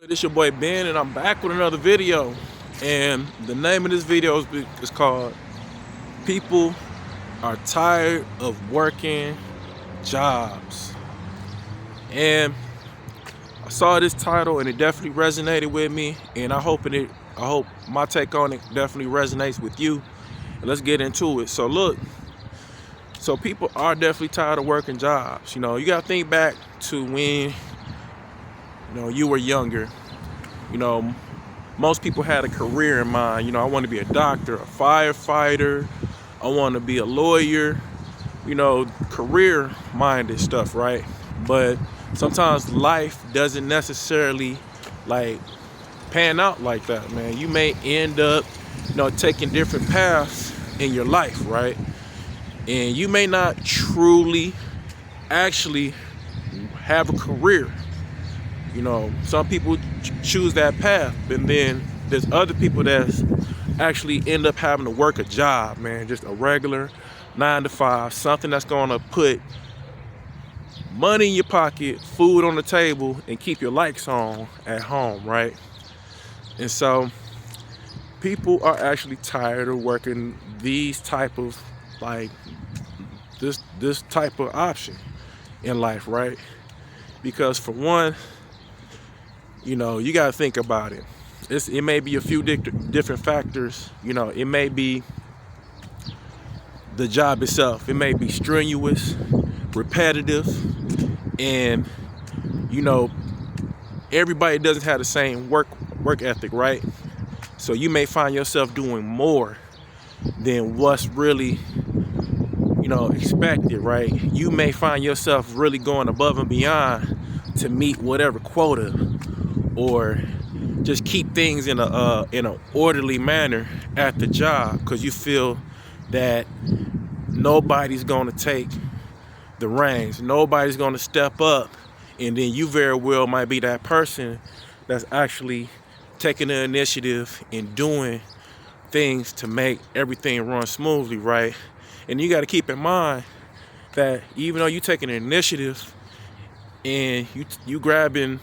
It's your boy Ben, and I'm back with another video. And the name of this video is called People Are Tired of Working Jobs. And I saw this title and it definitely resonated with me, and I hope my take on it definitely resonates with you. And let's get into it. So people are definitely tired of working jobs. You gotta think back to when you were younger. You know, most people had a career in mind. I want to be a doctor, a firefighter, I want to be a lawyer, career minded stuff, right? But sometimes life doesn't necessarily like pan out like that, man. You may end up, taking different paths in your life, right? And you may not truly actually have a career. Some people choose that path, and then there's other people that actually end up having to work a job, man, just a regular 9 to 5, something that's gonna put money in your pocket, food on the table, and keep your lights on at home, right? And so people are actually tired of working these type of this type of option in life, right? Because for one, you got to think about it. It may be a few different factors. It may be the job itself. It may be strenuous, repetitive, and everybody doesn't have the same work ethic, right? So you may find yourself doing more than what's really expected, right? You may find yourself really going above and beyond to meet whatever quota, or just keep things in an orderly manner at the job, because you feel that nobody's going to take the reins, nobody's going to step up, and then you very well might be that person that's actually taking the initiative and doing things to make everything run smoothly, right? And you got to keep in mind that even though you're taking the initiative and you grabbing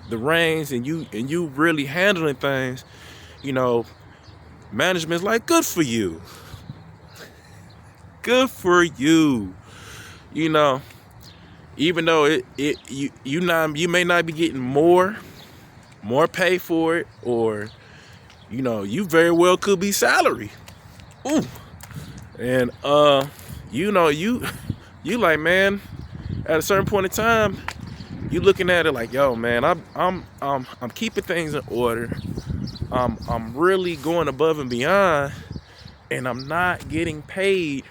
the reins and you really handling things, management's like, good for you, good for you. Even though you may not be getting more pay for it, or you very well could be salary. Ooh. And you like, man, at a certain point in time, you looking at it like, yo, man, I'm keeping things in order. I'm really going above and beyond, and I'm not getting paid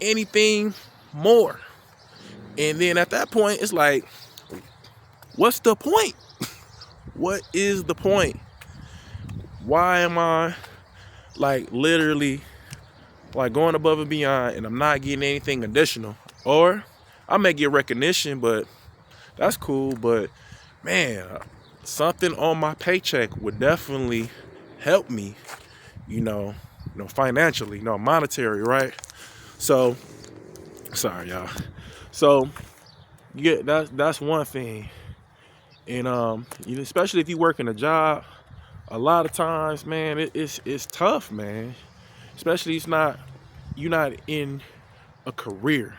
anything more. And then at that point, it's like, what's the point? What is the point? Why am I literally going above and beyond, and I'm not getting anything additional? Or I may get recognition, but that's cool. But man, something on my paycheck would definitely help me, financially, monetary, right? So, sorry, y'all. So, yeah, that's one thing. And especially if you work in a job, a lot of times, man, it's tough, man. Especially you're not in a career.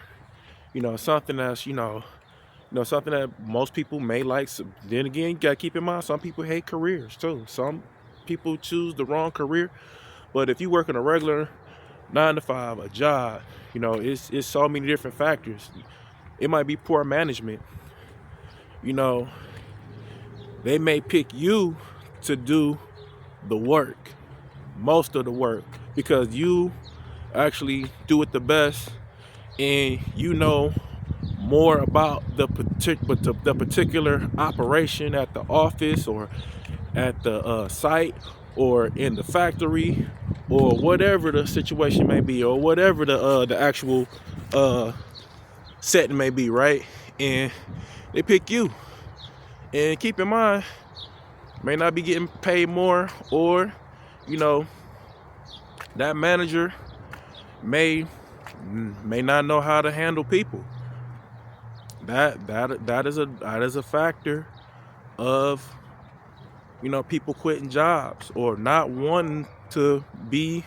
Something that's something that most people may like. So then again, you gotta keep in mind, some people hate careers too. Some people choose the wrong career. But if you work in a regular 9 to 5, a job, it's so many different factors. It might be poor management. They may pick you to do the work, most of the work, because you actually do it the best, and more about the particular operation at the office, or at the site, or in the factory, or whatever the situation may be, or whatever the actual setting may be, right? And they pick you. And keep in mind, may not be getting paid more, or that manager may not know how to handle people. That is a factor of, people quitting jobs or not wanting to be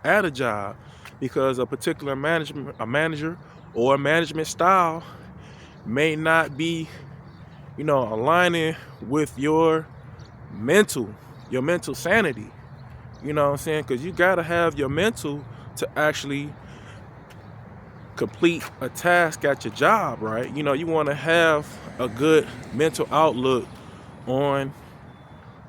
at a job because a particular manager or a management style may not be, aligning with mental your mental sanity. You know what I'm saying? Because you got to have your mental to actually complete a task at your job, right? You want to have a good mental outlook on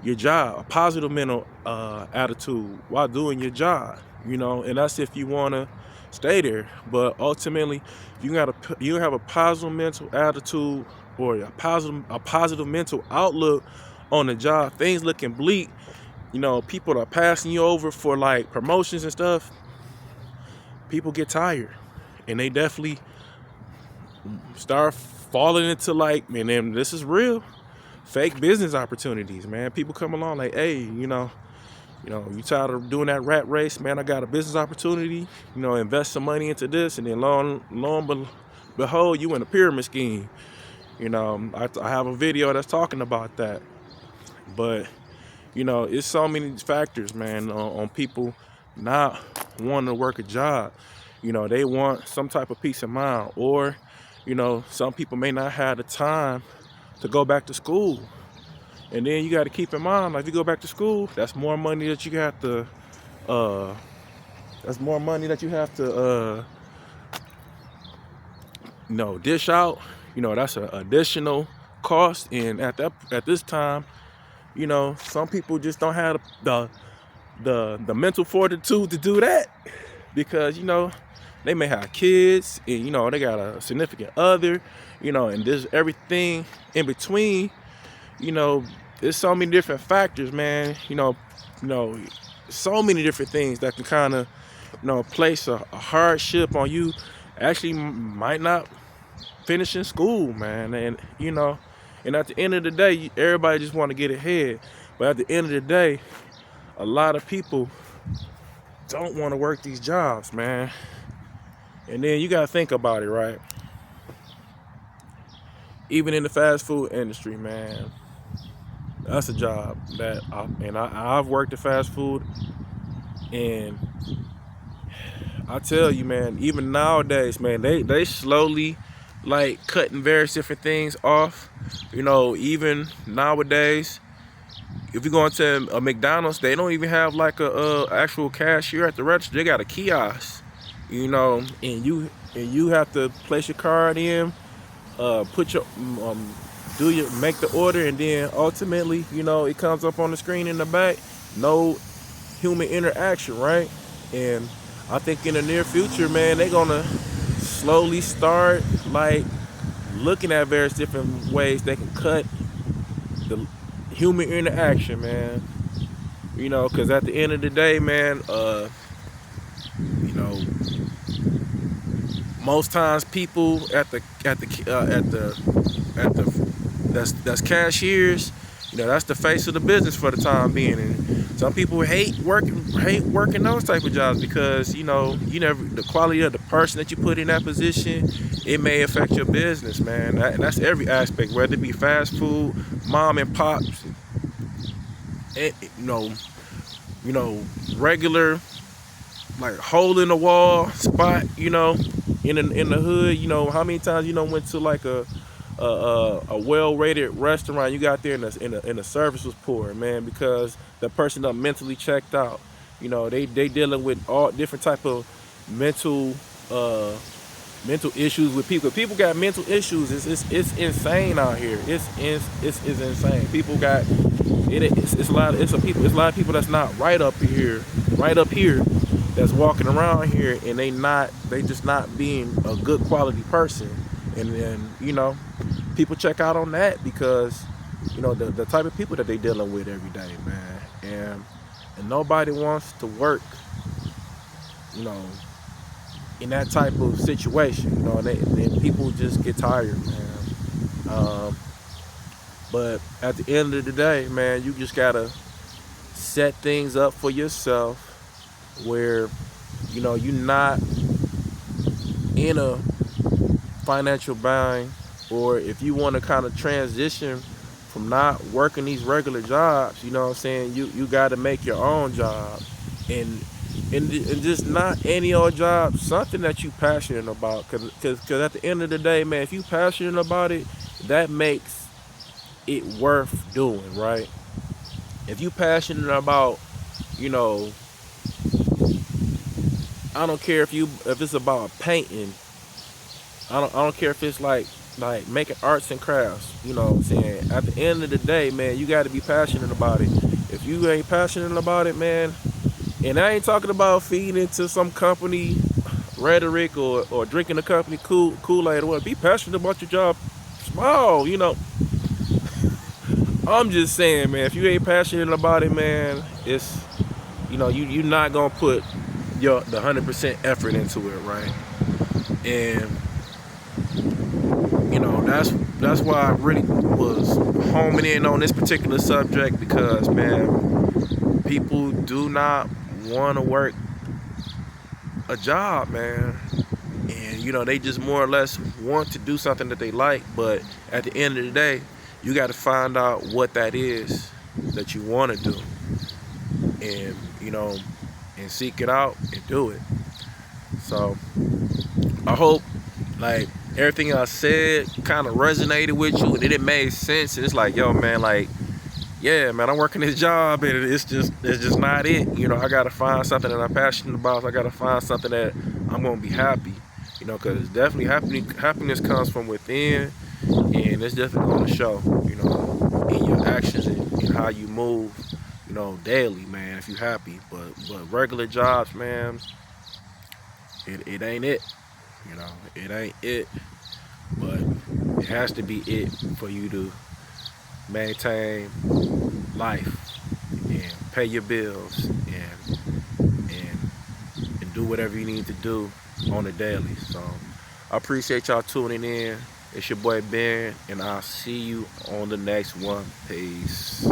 your job, a positive mental attitude while doing your job, and that's if you want to stay there. But ultimately, you have a positive mental attitude or a positive mental outlook on the job. Things looking bleak, people are passing you over for like promotions and stuff. People get tired, and they definitely start falling into like, man, and this is real, fake business opportunities, man. People come along like, hey, you tired of doing that rat race, man? I got a business opportunity, invest some money into this, and then lo and behold, you in a pyramid scheme. I have a video that's talking about that. But, it's so many factors, man, on people not wanting to work a job. They want some type of peace of mind, or, some people may not have the time to go back to school. And then you got to keep in mind, like, if you go back to school, that's more money that you have to, dish out. That's an additional cost. And at this time, some people just don't have the mental fortitude to do that because, they may have kids and, they got a significant other, and there's everything in between. There's so many different factors, man. So many different things that can kind of, place a hardship on you. Actually, might not finish in school, man. And and at the end of the day, everybody just want to get ahead. But at the end of the day, a lot of people don't want to work these jobs, man. And then you got to think about it, right? Even in the fast food industry, man, that's a job that I've worked at fast food, and I tell you, man, even nowadays, man, they slowly like cutting various different things off. Even nowadays, if you go into a McDonald's, they don't even have like a actual cashier at the register. They got a kiosk, and you have to place your card in, put your make the order, and then ultimately, it comes up on the screen in the back. No human interaction, right? And I think in the near future, man, they're gonna slowly start like looking at various different ways they can cut the human interaction, man. Because at the end of the day, man, most times people that's cashiers, that's the face of the business for the time being. And some people hate working those type of jobs because the quality of the person that you put in that position, it may affect your business, man. That's every aspect, whether it be fast food, mom and pops, regular like hole in the wall spot, in the hood. How many times went to like a well-rated restaurant, you got there and the service was poor, man, because the person done mentally checked out. They dealing with all different type of mental issues with people. People got mental issues. It's insane out here. It's insane. People got it's a lot of people that's not right up here, that's walking around here, and they just not being a good quality person. And then people check out on that because the type of people that they dealing with every day, man. And nobody wants to work in that type of situation, and people just get tired, man. But at the end of the day, man, you just gotta set things up for yourself where you're not in a financial bind, or if you want to kind of transition from not working these regular jobs. You know what I'm saying? You got to make your own job, and and just not any old job, something that you passionate about. Cause at the end of the day, man, if you passionate about it, that makes it worth doing, right? If you passionate about, you know, I don't care if it's about painting. I don't care if it's like making arts and crafts. You know what I'm saying? At the end of the day, man, you got to be passionate about it. If you ain't passionate about it, man, and I ain't talking about feeding into some company rhetoric or drinking the company Kool-Aid or what. Be passionate about your job. Small, you know. I'm just saying, man, if you ain't passionate about it, man, it's, you know, you're not gonna put the 100% effort into it, right? And you know, that's why I really was homing in on this particular subject, because, man, people do not want to work a job, man. And you know, they just more or less want to do something that they like, but at the end of the day, you got to find out what that is that you want to do, and you know, and seek it out and do it. So I hope, like, everything I said kind of resonated with you, and it made sense. And it's like, yo, man, like, yeah, man, I'm working this job, and it's just not it. You know, I gotta find something that I'm passionate about. I gotta find something that I'm gonna be happy. You know, because definitely happiness comes from within, and it's definitely gonna show. You know, in your actions and how you move. You know, daily, man. If you're happy, but regular jobs, man, it ain't it. You know, it ain't it. But it has to be it for you to maintain life and pay your bills and do whatever you need to do on a daily. So I appreciate y'all tuning in. It's your boy Ben, and I'll see you on the next one. Peace.